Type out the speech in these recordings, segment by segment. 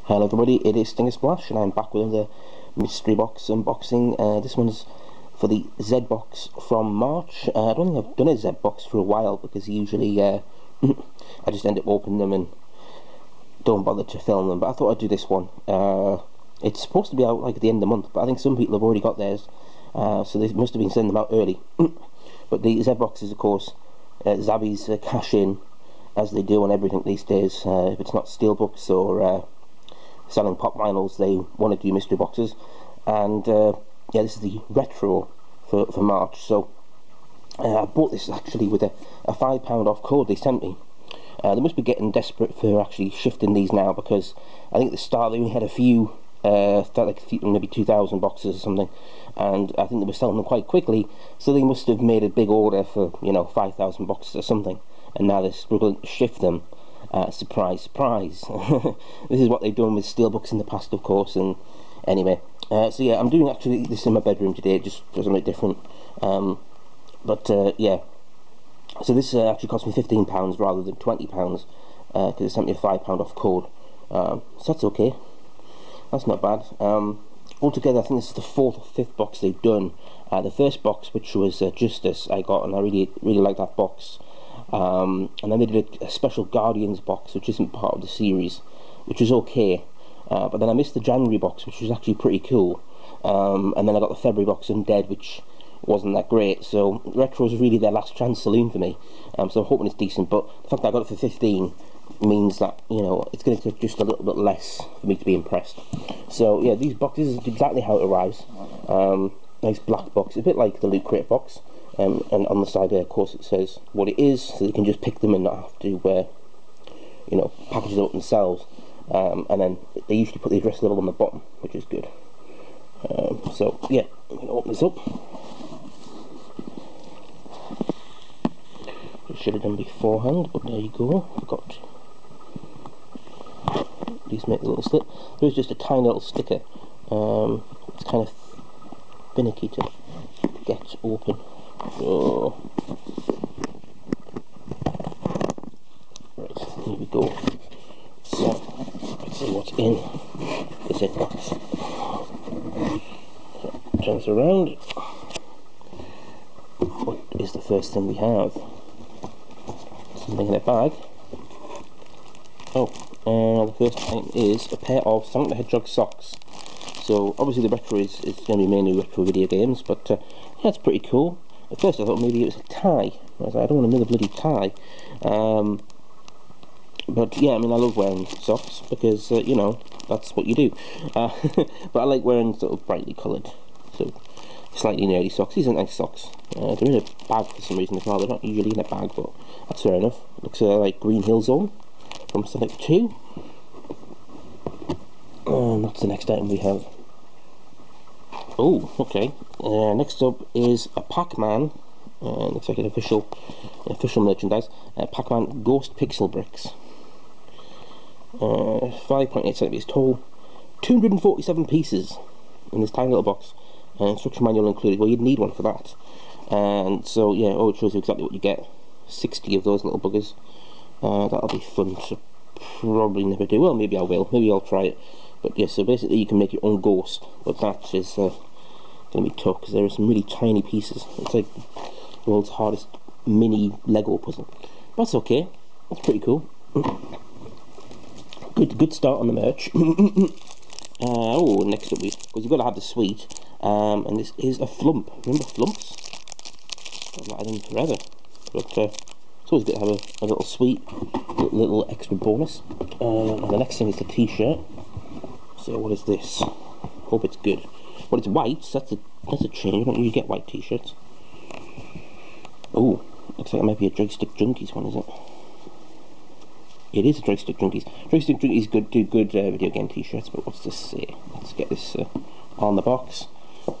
Hello everybody, it is Stinger Splash and I'm back with another mystery box unboxing. This one's for the Zbox from March. I don't think I've done a Zbox for a while because usually I just end up opening them and don't bother to film them, but I thought I'd do this one. It's supposed to be out like at the end of the month, but I think some people have already got theirs, so they must have been sending them out early. But the Zbox is of course Zavvi's cash in, as they do on everything these days. If it's not steelbooks or selling pop vinyls, they want to do mystery boxes. And yeah, this is the retro for March. So I bought this actually with a £5 off code they sent me. They must be getting desperate for actually shifting these now, because I think at the start they only had a few, maybe 2,000 boxes or something, and I think they were selling them quite quickly, so they must have made a big order for, 5,000 boxes or something, and now they're struggling to shift them. Surprise, surprise. This is what they've done with steelbooks in the past, of course. And anyway, so yeah, I'm doing actually this in my bedroom today. It just does something different. Yeah, so this actually cost me £15 rather than £20, because it sent me a £5 off code. So that's okay. That's not bad. Altogether, I think this is the 4th or 5th box they've done. The first box, which was Justice, I got, and I really like that box. And then they did a special Guardians box, which isn't part of the series, which was okay. But then I missed the January box, which was actually pretty cool. And then I got the February box Undead, which wasn't that great. So Retro is really their last chance saloon for me. So I'm hoping it's decent. But the fact that I got it for 15 means that, it's going to take just a little bit less for me to be impressed. So yeah, these boxes is exactly how it arrives. Nice black box, a bit like the Loot Crate box. And on the side there, of course, it says what it is, so they can just pick them and not have to, package it up themselves. And then they usually put the address level on the bottom, which is good. So yeah, I'm going to open this up. Should have done beforehand, but there you go. Forgot to at least make a little slit. There's just a tiny little sticker. It's kind of finicky to get open. Oh. Right, here we go. So, let's see what's in the Zbox. So, turn this around. What is the first thing we have? Something in a bag. Oh, the first item is a pair of Sonic the Hedgehog socks. So, obviously the retro is going to be mainly retro video games, but yeah, it's pretty cool. At first I thought maybe it was a tie. I was like, I don't want another bloody tie. But yeah, I mean, I love wearing socks because, that's what you do. But I like wearing sort of brightly coloured, so slightly nerdy socks. These are nice socks. They're in a bag for some reason as well. They're not usually in a bag, but that's fair enough. Looks like Green Hill Zone from Sonic 2. And that's the next item we have. Oh, okay. Next up is a Pac-Man. Looks like an official merchandise. Pac-Man Ghost Pixel Bricks. 5.8 centimeters tall. 247 pieces in this tiny little box. Instruction manual included. Well, you'd need one for that. And so, yeah, it shows you exactly what you get. 60 of those little buggers. That'll be fun to probably never do. Well, maybe I will. Maybe I'll try it. But yeah, so basically you can make your own ghost, but that is going to be tough because there are some really tiny pieces. It's like the world's hardest mini Lego puzzle. But that's okay. That's pretty cool. Good start on the merch. Next up because you've got to have the sweet, and this is a flump. Remember flumps? I've not had them forever, but it's always good to have a little sweet, little extra bonus. And the next thing is the T-shirt. So what is this? Hope it's good. Well, it's white, so that's a change. You don't usually get white T-shirts. Oh, looks like it might be a Joystick Junkies one, is it? It is a Joystick Junkies. Joystick Junkies do good video game T-shirts, but what's this say? Let's get this on the box.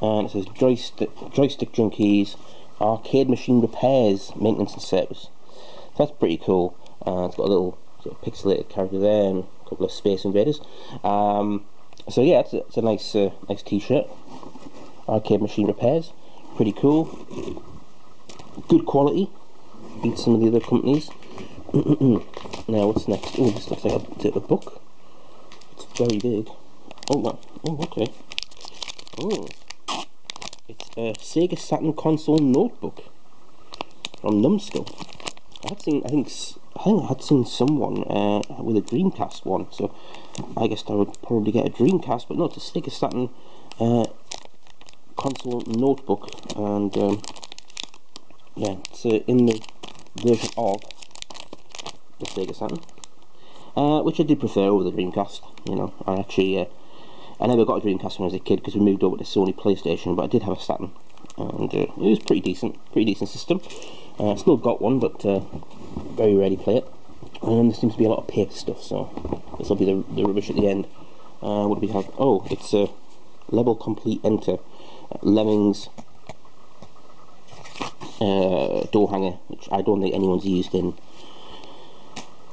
And it says Joystick Junkies Arcade Machine Repairs Maintenance and Service. So that's pretty cool. It's got a little sort of pixelated character there and a couple of Space Invaders. So yeah, it's a nice T-shirt. Arcade Machine Repairs, pretty cool. Good quality, beats some of the other companies. Now what's next? Oh, this looks like a book. It's very big. Oh, wow. Oh, okay. Oh, it's a Sega Saturn console notebook from Numbskull. I think I had seen someone with a Dreamcast one, so I guess I would probably get a Dreamcast, but not a Sega Saturn console notebook, and yeah, it's in the version of the Sega Saturn, which I did prefer over the Dreamcast. You know, I never got a Dreamcast when I was a kid because we moved over to Sony PlayStation, but I did have a Saturn, and it was pretty decent system. Still got one, but very rarely play it. And there seems to be a lot of paper stuff, so this will be the rubbish at the end. What do we have? Oh, it's a level complete enter. Lemmings door hanger, which I don't think anyone's used in,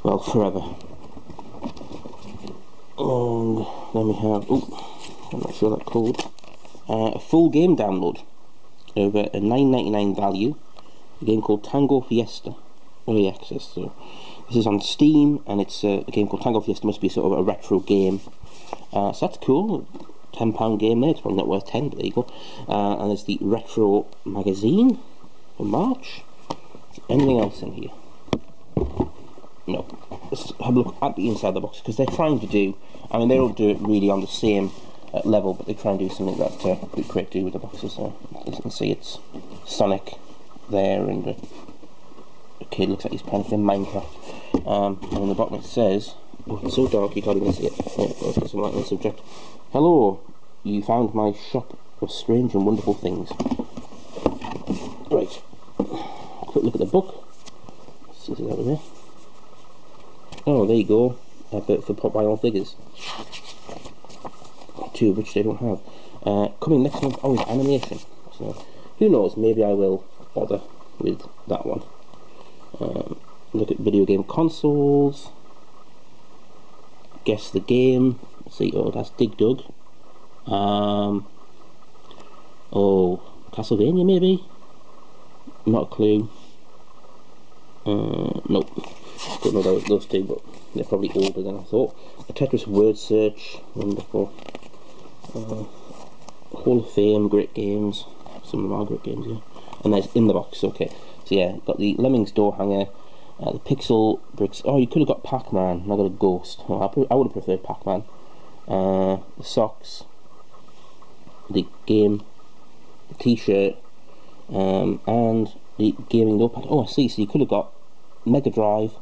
well, forever. And then we have, oh, I'm not sure that code, a full game download over a $9.99 value, a game called Tango Fiesta, early access. So this is on Steam, and it's a game called Tango Fiesta. Must be sort of a retro game, so that's cool. £10 game there. It's probably not worth 10, but there you go. And there's the retro magazine for March. Anything else in here? No. Let's have a look at the inside of the box, because they're trying to do, I mean, they don't do it really on the same level, but they try and do something that we could do with the boxes. As you can see, it's Sonic there, and the kid looks like he's playing in Minecraft. And on the bottom it says, oh, it's so dark you can't even see it. Yeah, let's get some light on the subject. Hello, you found my shop of strange and wonderful things. Right, quick look at the book. This is out of there. Oh, there you go. For Pop By All figures. Two of which they don't have. Coming next month, oh, it's animation. So, who knows, maybe I will bother with that one. Look at video game consoles. Guess the game. Let's see, oh, that's Dig Dug. Oh, Castlevania maybe? Not a clue. Nope. Don't know those two, but they're probably older than I thought. A Tetris word search, wonderful. Hall of Fame, great games. Some of them are great games, yeah. And there's in the box, okay. So yeah, got the Lemmings door hanger, the Pixel bricks. Oh, you could have got Pac-Man. I got a Ghost. Oh, I would have preferred Pac-Man. The socks, the game, the T-shirt, and the gaming notepad. Oh, I see. So you could have got Mega Drive,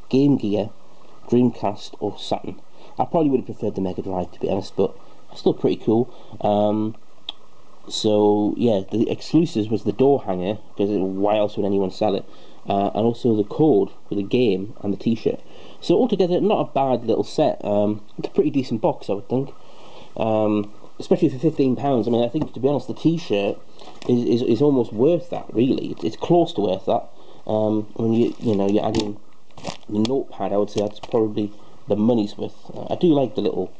Game Gear, Dreamcast, or Saturn. I probably would have preferred the Mega Drive, to be honest, but still pretty cool. So yeah, the exclusives was the door hanger, because why else would anyone sell it? And also the code for the game and the T-shirt. So altogether, not a bad little set. It's a pretty decent box, I would think. Especially for £15. I mean, I think, to be honest, the T-shirt is almost worth that. Really, it's close to worth that. When you're adding the notepad, I would say that's probably the money's worth. I do like the little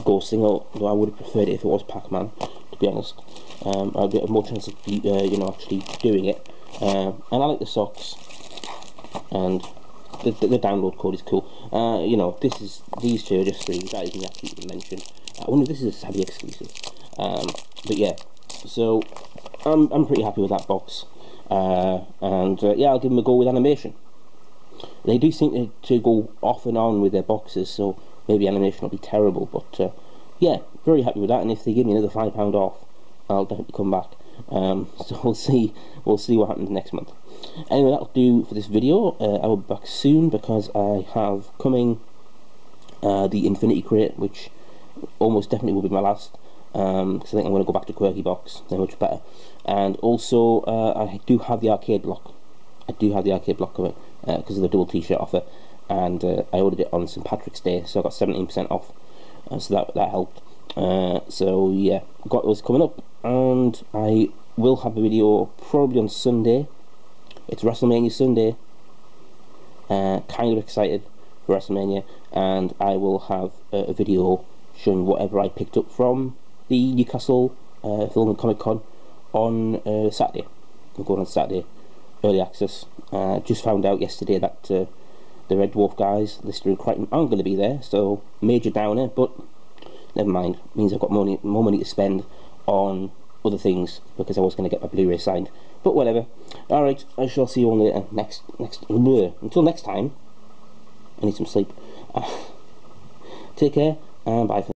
Ghost thing, although I would have preferred it if it was Pac-Man, to be honest. I'd get more chance of actually doing it. And I like the socks, and the download code is cool. These two are just free. That isn't actually mentioned. I wonder if this is a Zavvi exclusive. But yeah, so I'm pretty happy with that box. Yeah, I'll give them a go with animation. They do seem to go off and on with their boxes, so maybe animation will be terrible. But yeah, very happy with that. And if they give me another £5 off, I'll definitely come back. So we'll see what happens next month. Anyway, that'll do for this video. I will be back soon, because I have coming the Infinity Crate, which almost definitely will be my last, because I think I'm going to go back to Quirky Box. They're much better. And also I do have the arcade block. Coming because of the double T-shirt offer, and I ordered it on St Patrick's Day, so I got 17% off. So that helped. So yeah, got those coming up, and I will have a video probably on Sunday. It's WrestleMania Sunday. Kind of excited for WrestleMania, and I will have a video showing whatever I picked up from the Newcastle Film and Comic Con on Saturday. I'm going on Saturday, early access. Just found out yesterday that the Red Dwarf guys, Lister and Crichton aren't going to be there, so major downer, but never mind. It means I've got more money to spend on other things, because I was going to get my Blu-ray signed. But whatever. Alright, I shall see you all later. Until next time, I need some sleep. Take care, and bye for now.